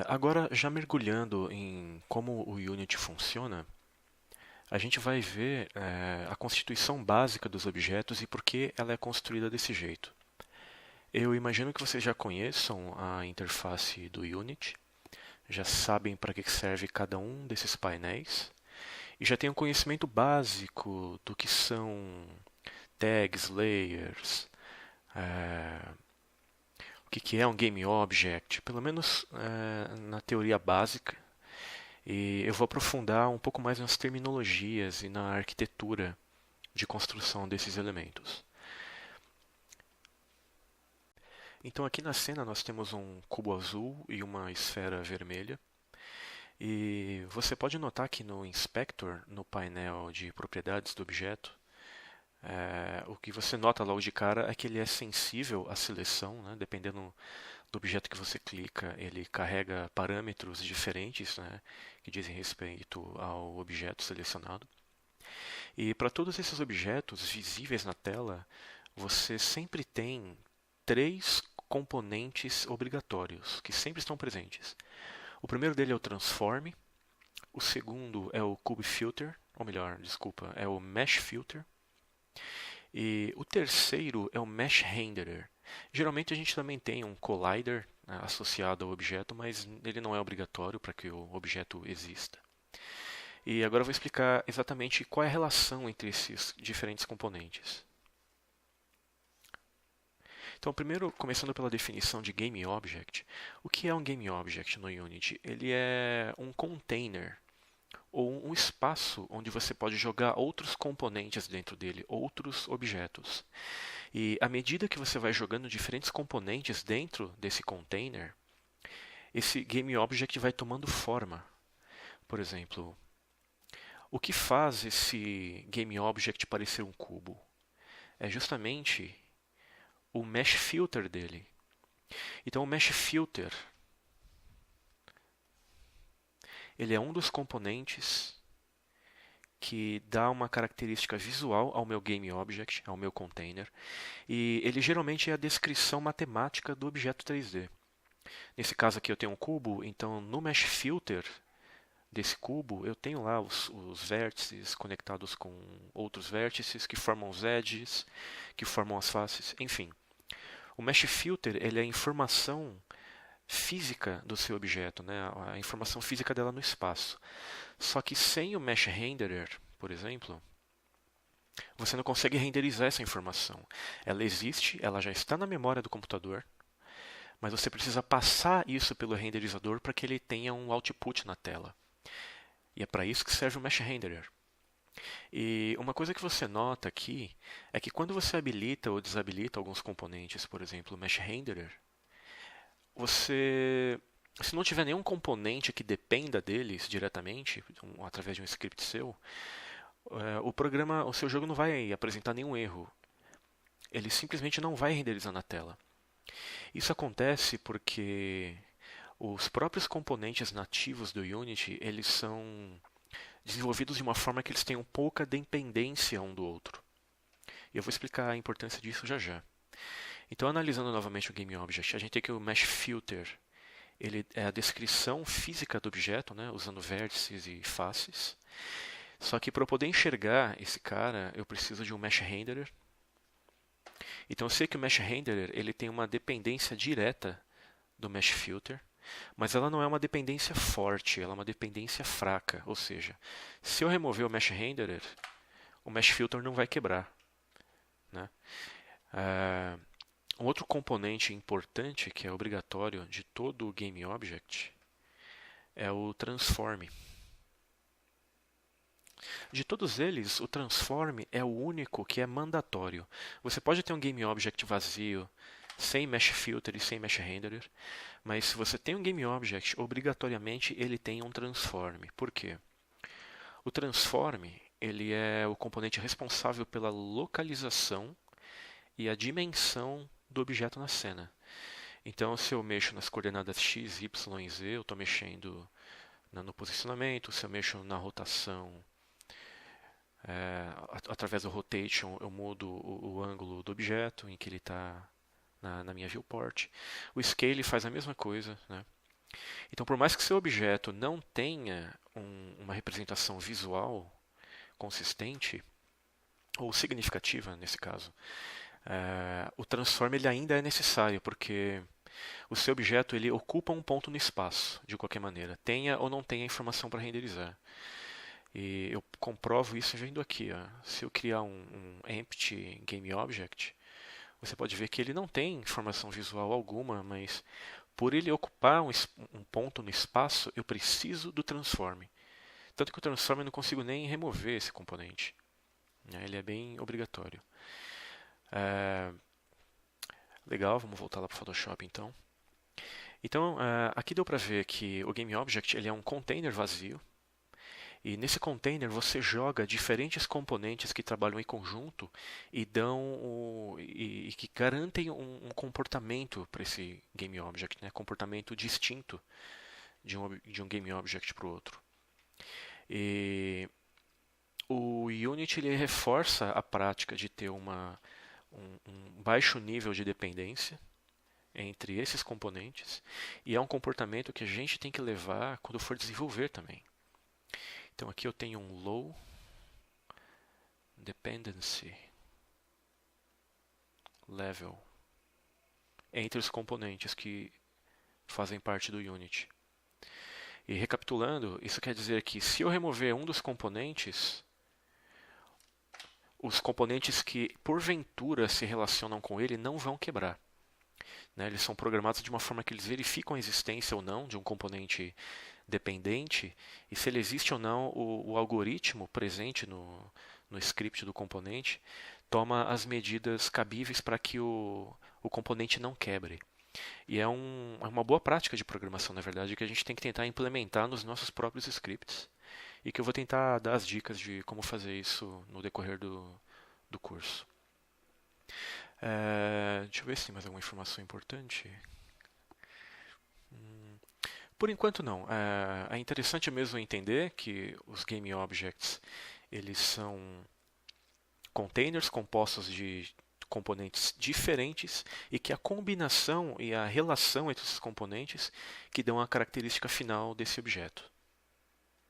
Agora, já mergulhando em como o Unity funciona, a gente vai ver a constituição básica dos objetos e por que ela é construída desse jeito. Eu imagino que vocês já conheçam a interface do Unity, já sabem para que serve cada um desses painéis e já têm um conhecimento básico do que são tags, layers, é, o que é um game object, pelo menos na teoria básica. E eu vou aprofundar um pouco mais nas terminologias e na arquitetura de construção desses elementos. Então, aqui na cena, nós temos um cubo azul e uma esfera vermelha. E você pode notar que no Inspector, no painel de propriedades do objeto, o que você nota logo de cara é que ele é sensível à seleção, né? Dependendo do objeto que você clica, ele carrega parâmetros diferentes, né? Que dizem respeito ao objeto selecionado. E para todos esses objetos visíveis na tela, você sempre tem três componentes obrigatórios que sempre estão presentes. O primeiro dele é o transform, o segundo é o cube filter, ou melhor, desculpa, é o mesh filter, e o terceiro é o mesh renderer. Geralmente a gente também tem um collider, né, associado ao objeto, mas ele não é obrigatório para que o objeto exista. E agora eu vou explicar exatamente qual é a relação entre esses diferentes componentes. Então, primeiro, começando pela definição de Game Object. O que é um Game Object no Unity? Ele é um container ou um espaço onde você pode jogar outros componentes dentro dele, outros objetos. E à medida que você vai jogando diferentes componentes dentro desse container, esse Game Object vai tomando forma. Por exemplo, o que faz esse Game Object parecer um cubo? É justamente o mesh filter dele. Então, o mesh filter ele é um dos componentes que dá uma característica visual ao meu Game Object, ao meu container, e ele geralmente é a descrição matemática do objeto 3D. Nesse caso aqui eu tenho um cubo, então no mesh filter desse cubo eu tenho lá os vértices conectados com outros vértices que formam os edges, que formam as faces, enfim. O mesh filter ele é a informação física do seu objeto, né? A informação física dela no espaço. Só que sem o mesh renderer, por exemplo, você não consegue renderizar essa informação. Ela existe, ela já está na memória do computador, mas você precisa passar isso pelo renderizador para que ele tenha um output na tela. E é para isso que serve o mesh renderer. E uma coisa que você nota aqui é que quando você habilita ou desabilita alguns componentes, por exemplo, o mesh renderer, você, se não tiver nenhum componente que dependa deles diretamente, através de um script seu, o programa, o seu jogo não vai apresentar nenhum erro. Ele simplesmente não vai renderizar na tela. Isso acontece porque os próprios componentes nativos do Unity, eles são desenvolvidos de uma forma que eles tenham pouca dependência um do outro. E eu vou explicar a importância disso já já. Então, analisando novamente o Game Object, a gente tem que o Mesh Filter ele é a descrição física do objeto, né, usando vértices e faces. Só que para eu poder enxergar esse cara, eu preciso de um Mesh Renderer. Então eu sei que o Mesh Renderer ele tem uma dependência direta do Mesh Filter, mas ela não é uma dependência forte, ela é uma dependência fraca. Ou seja, se eu remover o Mesh Renderer, o Mesh Filter não vai quebrar. Né? Um outro componente importante que é obrigatório de todo o Game Object é o Transform. De todos eles, o Transform é o único que é mandatório. Você pode ter um Game Object vazio, sem Mesh Filter e sem Mesh Renderer, mas se você tem um Game Object, obrigatoriamente ele tem um Transform. Por quê? O Transform ele é o componente responsável pela localização e a dimensão do objeto na cena. Então, se eu mexo nas coordenadas x, y e z, eu estou mexendo no posicionamento. Se eu mexo na rotação, através do rotation, eu mudo o ângulo do objeto em que ele está na minha viewport. O scale faz a mesma coisa. Né? Então, por mais que seu objeto não tenha uma representação visual consistente, ou significativa nesse caso, o transform ele ainda é necessário, porque o seu objeto ele ocupa um ponto no espaço, de qualquer maneira, tenha ou não tenha informação para renderizar. E eu comprovo isso vendo aqui. Ó. Se eu criar um empty GameObject, você pode ver que ele não tem informação visual alguma, mas por ele ocupar um ponto no espaço, eu preciso do transform. Tanto que o transform eu não consigo nem remover esse componente. Né? Ele é bem obrigatório. Legal, vamos voltar lá para o Photoshop então. Então, aqui deu para ver que o GameObject ele é um container vazio. E nesse container você joga diferentes componentes que trabalham em conjunto e e que garantem um comportamento para esse GameObject, né? Comportamento distinto de um GameObject para o outro. E o Unity ele reforça a prática de ter um baixo nível de dependência entre esses componentes e é um comportamento que a gente tem que levar quando for desenvolver também. Então aqui eu tenho um low dependency level entre os componentes que fazem parte do Unity. E recapitulando, isso quer dizer que se eu remover um dos componentes, os componentes que porventura se relacionam com ele não vão quebrar. Né? Eles são programados de uma forma que eles verificam a existência ou não de um componente dependente e se ele existe ou não, o algoritmo presente no script do componente toma as medidas cabíveis para que o componente não quebre. E é uma boa prática de programação, na verdade, que a gente tem que tentar implementar nos nossos próprios scripts e que eu vou tentar dar as dicas de como fazer isso no decorrer do curso. Deixa eu ver se tem mais alguma informação importante. Por enquanto não. É interessante mesmo entender que os GameObjects eles são containers compostos de componentes diferentes e que a combinação e a relação entre esses componentes que dão a característica final desse objeto.